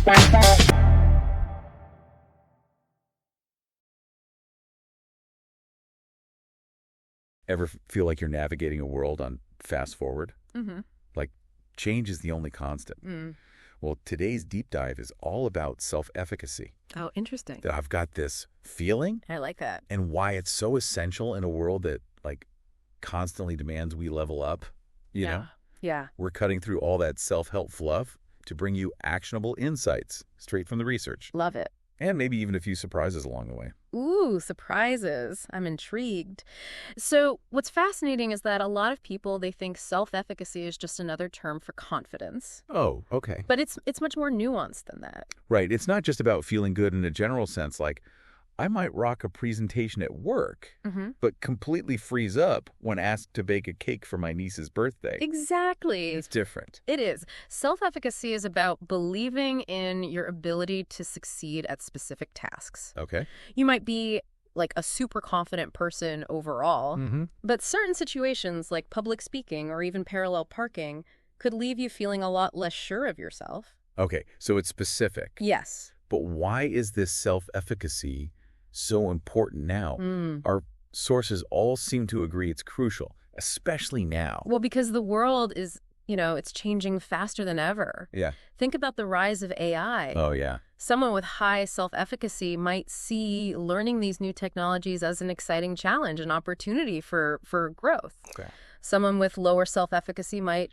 Ever feel like you're navigating a world on fast forward? Mm-hmm. Like change is the only constant. Mm. Well, today's deep dive is all about self-efficacy. Oh, interesting. That I've got this feeling I like that. and why it's so essential in a world that like constantly demands we level up. You know, Yeah. we're cutting through all that self-help fluff to bring you actionable insights straight from the research. Love it. And maybe even a few surprises along the way. Ooh, surprises. I'm intrigued. So what's fascinating is that a lot of people, they think self-efficacy is just another term for confidence. Oh, okay. But it's much more nuanced than that. Right. It's not just about feeling good in a general sense. Like, I might rock a presentation at work, but completely freeze up when asked to bake a cake for my niece's birthday. Exactly. It's different. It is. Self-efficacy is about believing in your ability to succeed at specific tasks. Okay. You might be like a super confident person overall, but certain situations like public speaking or even parallel parking could leave you feeling a lot less sure of yourself. Okay. So it's specific. Yes. But why is this self-efficacy so important now? Our sources all seem to agree it's crucial, especially now. Well, because the world is, it's changing faster than ever. Yeah. Think about the rise of AI. Oh, yeah. Someone with high self-efficacy might see learning these new technologies as an exciting challenge, an opportunity for growth. Okay. Someone with lower self-efficacy might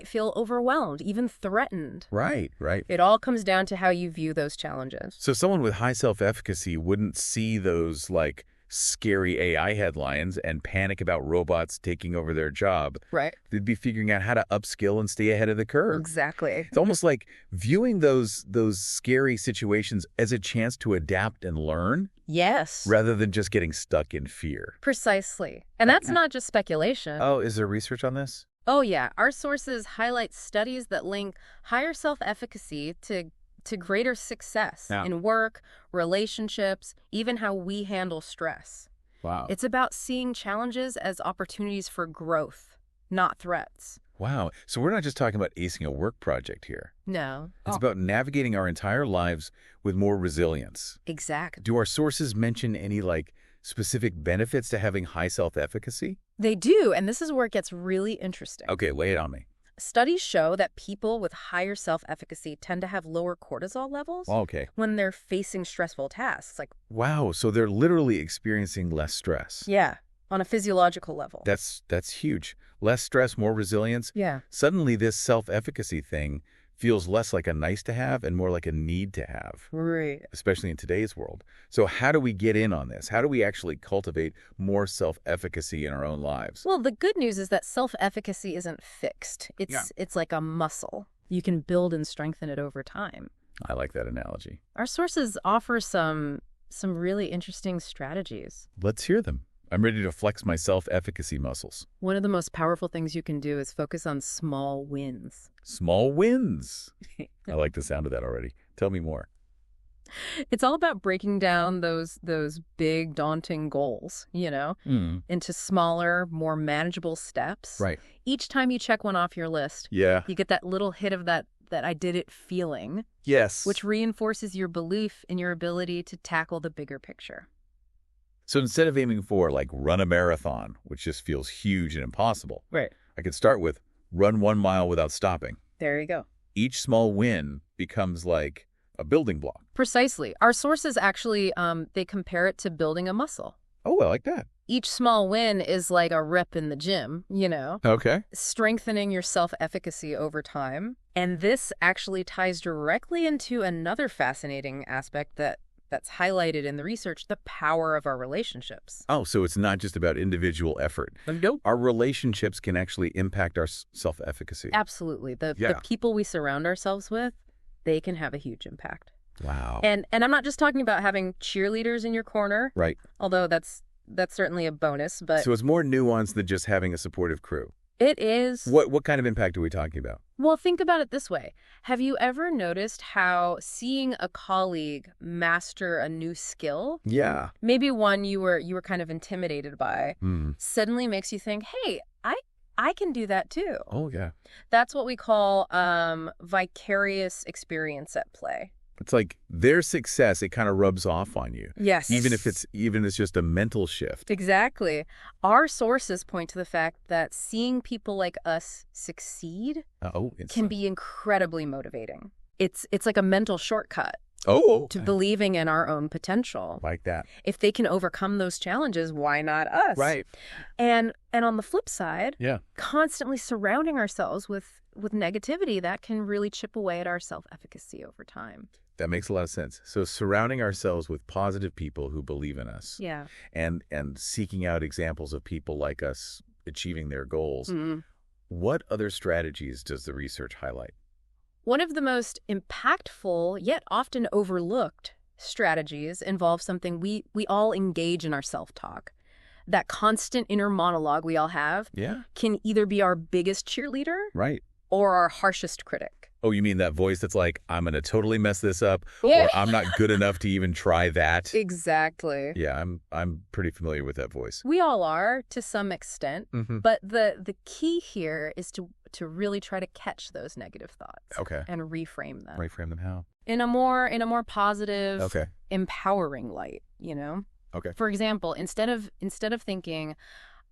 feel overwhelmed, even threatened. Right. It all comes down to how you view those challenges. So someone with high self-efficacy wouldn't see those, like, scary AI headlines and panic about robots taking over their job. Right. They'd be figuring out how to upskill and stay ahead of the curve. Exactly. It's almost like viewing those scary situations as a chance to adapt and learn. Yes. Rather than just getting stuck in fear. Precisely. And that's not just speculation. Oh, is there research on this? Oh, yeah. Our sources highlight studies that link higher self-efficacy to greater success in work, relationships, even how we handle stress. Wow. It's about seeing challenges as opportunities for growth, not threats. Wow. So we're not just talking about acing a work project here. No. It's about navigating our entire lives with more resilience. Exactly. Do our sources mention any, like, specific benefits to having high self-efficacy? They do, and this is where it gets really interesting. Okay, lay it on me. Studies show that people with higher self-efficacy tend to have lower cortisol levels when they're facing stressful tasks. Like, wow, so they're literally experiencing less stress. Yeah, on a physiological level. That's huge. Less stress, more resilience. Yeah. Suddenly this self-efficacy thing feels less like a nice to have and more like a need to have. Right. Especially in today's world. So how do we get in on this? How do we actually cultivate more self-efficacy in our own lives? Well, the good news is that self-efficacy isn't fixed. It's like a muscle. You can build and strengthen it over time. I like that analogy. Our sources offer some really interesting strategies. Let's hear them. I'm ready to flex my self-efficacy muscles. One of the most powerful things you can do is focus on small wins. Small wins. I like the sound of that already. Tell me more. It's all about breaking down those big, daunting goals, into smaller, more manageable steps. Right. Each time you check one off your list, you get that little hit of that I did it feeling. Yes. Which reinforces your belief in your ability to tackle the bigger picture. So instead of aiming for, like, run a marathon, which just feels huge and impossible, right, I could start with run 1 mile without stopping. There you go. Each small win becomes like a building block. Precisely. Our sources actually, they compare it to building a muscle. Oh, I like that. Each small win is like a rep in the gym, Okay. Strengthening your self-efficacy over time. And this actually ties directly into another fascinating aspect that's highlighted in the research, the power of our relationships. Oh, so it's not just about individual effort. Nope. Our relationships can actually impact our self-efficacy. Absolutely. The people we surround ourselves with, they can have a huge impact. Wow. And I'm not just talking about having cheerleaders in your corner. Right. Although that's certainly a bonus, but so it's more nuanced than just having a supportive crew. It is. What kind of impact are we talking about? Well, think about it this way. Have you ever noticed how seeing a colleague master a new skill, maybe one you were kind of intimidated by, suddenly makes you think, hey, I can do that too. Oh, yeah. That's what we call vicarious experience at play. It's like their success, it kind of rubs off on you. Yes. Even if it's just a mental shift. Exactly. Our sources point to the fact that seeing people like us succeed can be incredibly motivating. It's like a mental shortcut to believing in our own potential. Like that. If they can overcome those challenges, why not us? Right. And on the flip side, constantly surrounding ourselves with negativity, that can really chip away at our self-efficacy over time. That makes a lot of sense. So surrounding ourselves with positive people who believe in us. Yeah. And seeking out examples of people like us achieving their goals. Mm-hmm. What other strategies does the research highlight? One of the most impactful, yet often overlooked strategies involves something we all engage in our self-talk. That constant inner monologue we all have can either be our biggest cheerleader or our harshest critic. Oh, you mean that voice that's like, I'm going to totally mess this up, or I'm not good enough to even try that? Exactly. Yeah, I'm pretty familiar with that voice. We all are to some extent, but the key here is to really try to catch those negative thoughts and reframe them. Reframe them how? In a more positive, empowering light, you know? Okay. For example, instead of thinking,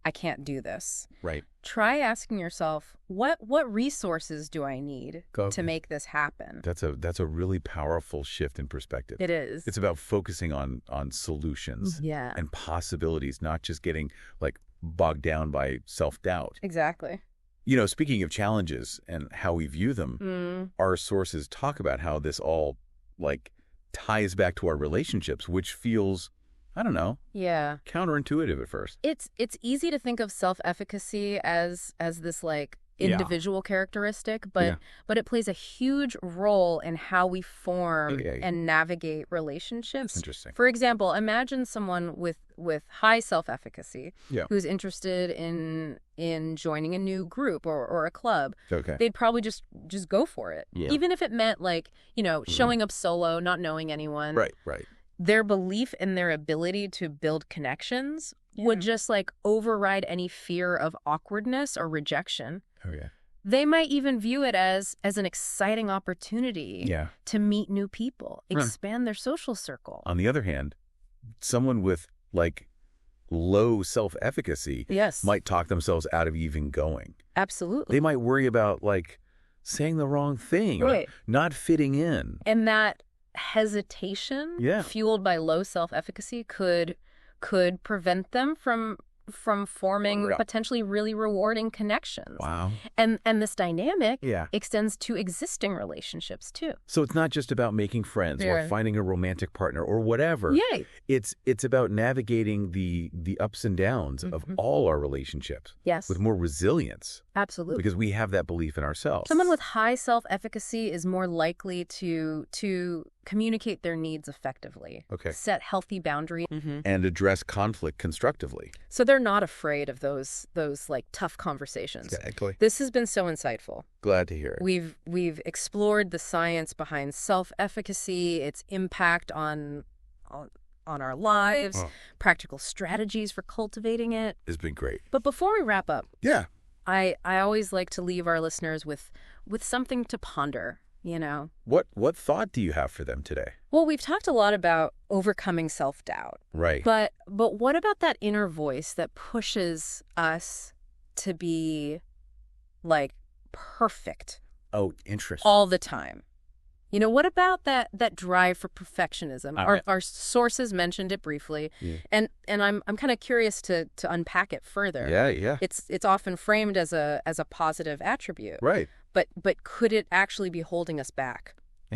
I can't do this. Right. Try asking yourself, what resources do I need to make this happen? That's a really powerful shift in perspective. It is. It's about focusing on solutions and possibilities, not just getting like bogged down by self-doubt. Exactly. You know, speaking of challenges and how we view them, our sources talk about how this all like ties back to our relationships, which feels, I don't know. Yeah. Counterintuitive at first. It's easy to think of self-efficacy as this like individual characteristic, but it plays a huge role in how we form and navigate relationships. Interesting. For example, imagine someone with high self-efficacy who's interested in joining a new group or a club. Okay. They'd probably just go for it. Yeah. Even if it meant like, you know, showing up solo, not knowing anyone. Right. Their belief in their ability to build connections would just like override any fear of awkwardness or rejection. Oh, yeah. They might even view it as an exciting opportunity to meet new people, expand their social circle. On the other hand, someone with like low self-efficacy might talk themselves out of even going. Absolutely. They might worry about like saying the wrong thing or not fitting in. And that hesitation fueled by low self-efficacy could prevent them from forming potentially really rewarding connections. Wow. And this dynamic extends to existing relationships too. So it's not just about making friends or finding a romantic partner or whatever. Yeah. It's about navigating the ups and downs of all our relationships. Yes. With more resilience. Absolutely. Because we have that belief in ourselves. Someone with high self-efficacy is more likely to communicate their needs effectively, set healthy boundaries, and address conflict constructively. So they're not afraid of those like tough conversations. Exactly. This has been so insightful. Glad to hear it. We've explored the science behind self-efficacy, its impact on our lives, practical strategies for cultivating it. It's been great. But before we wrap up, I always like to leave our listeners with something to ponder, you know. What thought do you have for them today? Well, we've talked a lot about overcoming self-doubt. Right. But what about that inner voice that pushes us to be like perfect? Oh, interesting. All the time. You know, what about that drive for perfectionism? Our sources mentioned it briefly, and I'm kind of curious to unpack it further. Yeah. It's often framed as a positive attribute. Right. But could it actually be holding us back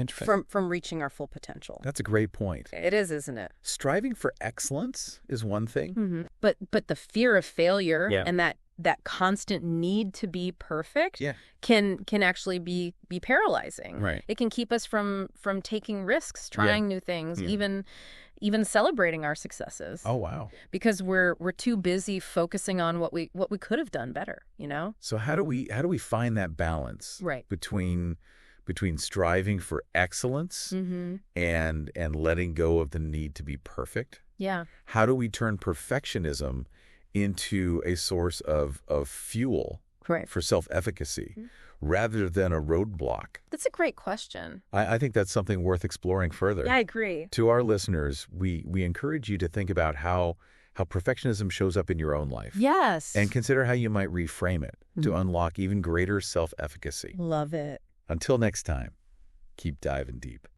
from reaching our full potential? That's a great point. It is, isn't it? Striving for excellence is one thing. But the fear of failure and that constant need to be perfect can actually be paralyzing. Right. It can keep us from taking risks, trying new things, even celebrating our successes. Oh, wow. Because we're too busy focusing on what we could have done better, you know? So how do we find that balance between striving for excellence and letting go of the need to be perfect? Yeah. How do we turn perfectionism into a source of fuel Right. for self-efficacy rather than a roadblock? That's a great question. I think that's something worth exploring further. Yeah, I agree. To our listeners, we encourage you to think about how perfectionism shows up in your own life. Yes. And consider how you might reframe it to unlock even greater self-efficacy. Love it. Until next time, keep diving deep.